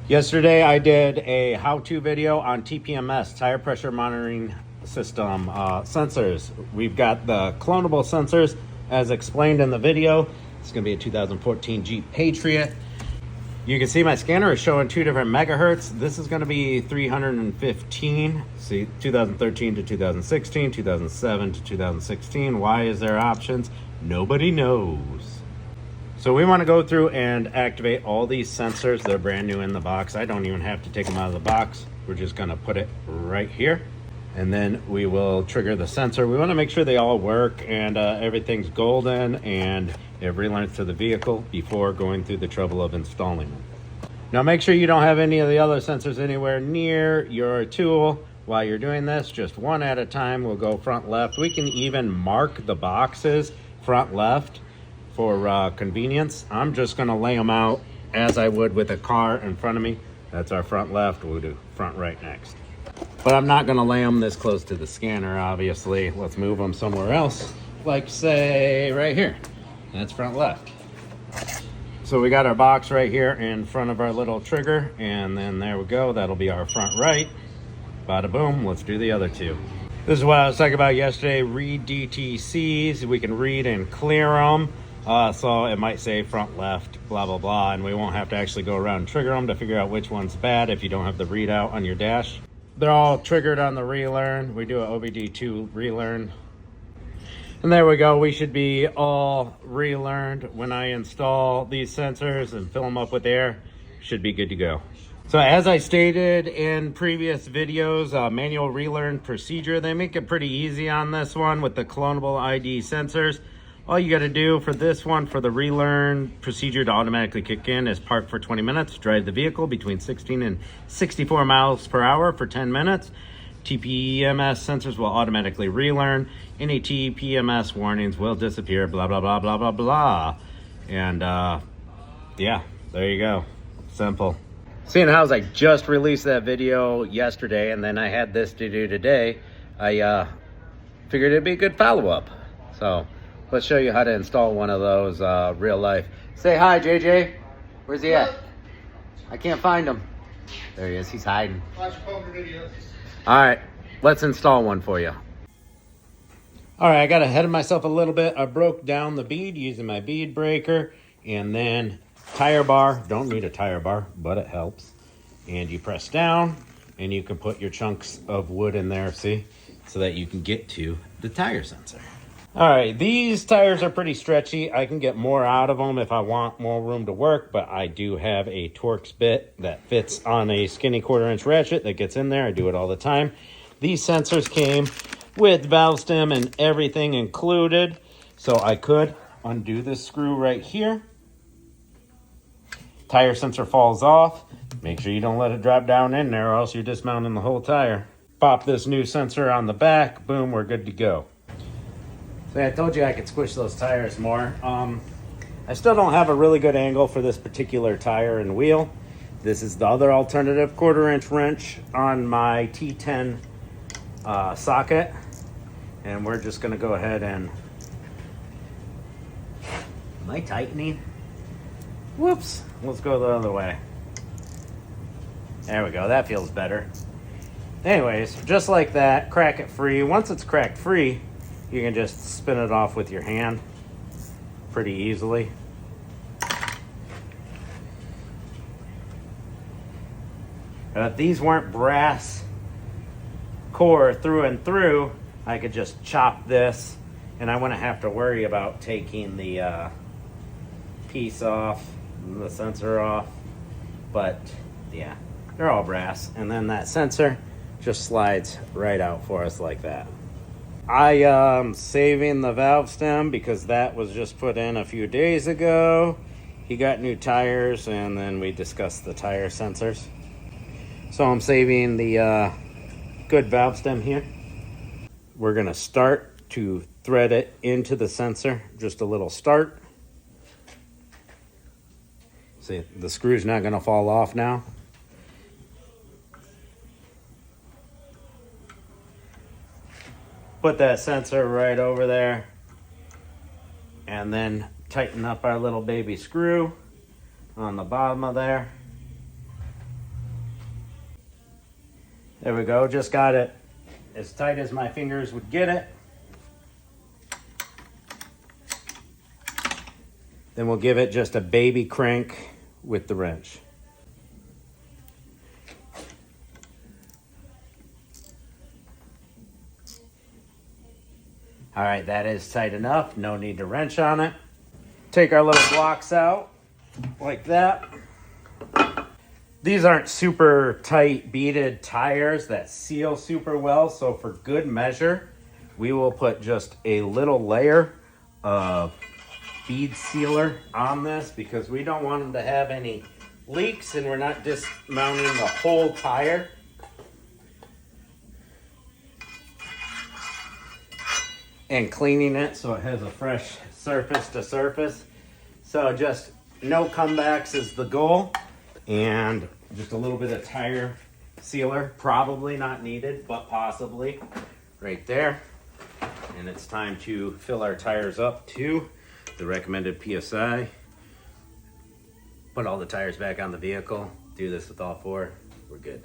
Yesterday I did a how-to video on TPMS, tire pressure monitoring system sensors. We've got the clonable sensors as explained in the video. It's going to be a 2014 Jeep Patriot. You can see my scanner is showing 2 different megahertz. This is going to be 315. See, 2013 to 2016, 2007 to 2016. Why is there options? Nobody knows. So we want to go through and activate all these sensors. They're brand new in the box. I don't even have to take them out of the box. We're just going to put it right here. And then we will trigger the sensor. We want to make sure they all work and everything's golden and it relearns to the vehicle before going through the trouble of installing them. Now make sure you don't have any of the other sensors anywhere near your tool. While you're doing this, just one at a time. We'll go front left. We can even mark the boxes front left for convenience. I'm just going to lay them out as I would with a car in front of me. That's our front left. We'll do front right next. But I'm not going to lay them this close to the scanner, obviously. Let's move them somewhere else, like say right here. That's front left. So we got our box right here in front of our little trigger, and then there we go. That'll be our front right. Bada boom. Let's do the other two. This is what I was talking about yesterday. Read DTCs. We can read and clear them. So it might say front left, blah, blah, blah, and we won't have to actually go around and trigger them to figure out which one's bad if you don't have the readout on your dash. They're all triggered on the relearn. We do an OBD2 relearn. And there we go. We should be all relearned. When I install these sensors and fill them up with air, should be good to go. So as I stated in previous videos, manual relearn procedure, they make it pretty easy on this one with the clonable ID sensors. All you got to do for this one, for the relearn procedure to automatically kick in, is park for 20 minutes, drive the vehicle between 16 and 64 miles per hour for 10 minutes. TPMS sensors will automatically relearn. Any TPMS warnings will disappear, blah, blah, blah, blah, blah, blah. And yeah, there you go. Simple. Seeing how I just released that video yesterday and then I had this to do today, I figured it'd be a good follow-up. So let's show you how to install one of those real life. Say hi, JJ. Where's he at? I can't find him. There he is. He's hiding. Watch poker videos. All right, let's install one for you. All right, I got ahead of myself a little bit. I broke down the bead using my bead breaker, and then tire bar. Don't need a tire bar, but it helps. And you press down, and you can put your chunks of wood in there, see? So that you can get to the tire sensor. All right, these tires are pretty stretchy. I can get more out of them if I want more room to work, but I do have a Torx bit that fits on a skinny 1/4-inch ratchet that gets in there. I do it all the time. These sensors came with valve stem and everything included, so I could undo this screw right here. Tire sensor falls off. Make sure you don't let it drop down in there or else you're dismounting the whole tire. Pop this new sensor on the back. Boom, we're good to go. I told you I could squish those tires more. I still don't have a really good angle for this particular tire and wheel. This is the other alternative 1/4-inch wrench on my T10 socket. And we're just gonna go ahead and... Am I tightening? Whoops, let's go the other way. There we go, that feels better. Anyways, just like that, crack it free. Once it's cracked free, you can just spin it off with your hand pretty easily. If these weren't brass core through and through, I could just chop this and I wouldn't have to worry about taking the piece off, the sensor off. But yeah, they're all brass. And then that sensor just slides right out for us like that. I am saving the valve stem because that was just put in a few days ago. He got new tires and then we discussed the tire sensors. So I'm saving the good valve stem here. We're gonna start to thread it into the sensor, just a little start. See, the screw's not gonna fall off now. Put that sensor right over there and then tighten up our little baby screw on the bottom of there. There we go, just got it as tight as my fingers would get it. Then we'll give it just a baby crank with the wrench. All right, that is tight enough. No need to wrench on it. Take our little blocks out like that. These aren't super tight beaded tires that seal super well, so for good measure, we will put just a little layer of bead sealer on this because we don't want them to have any leaks and we're not dismounting the whole tire. And cleaning it so it has a fresh surface to surface. So just no comebacks is the goal. And just a little bit of tire sealer, probably not needed, but possibly right there. And it's time to fill our tires up to the recommended PSI. Put all the tires back on the vehicle. Do this with all four. We're good.